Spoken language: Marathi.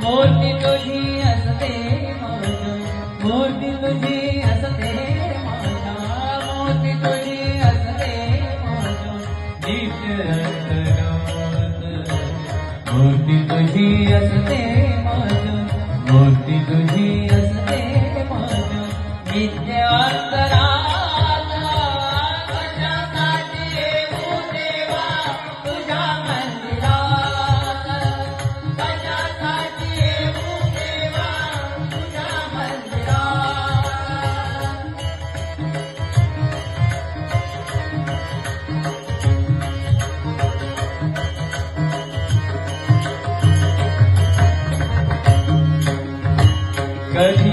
मोठी तुझी असते माझ्या, मोठी तुझी असते माझ्या, मोठी तुझी असते माझ्या, नीट रंगनात. मोठी तुझी असते माझ्या, मोठी तुझी असते माझ्या, नित्य अंतरात. कशासाठी येऊ देवा तुझ्या मंदिरात, कशासाठी येऊ देवा तुझ्या मंदिरात. कधी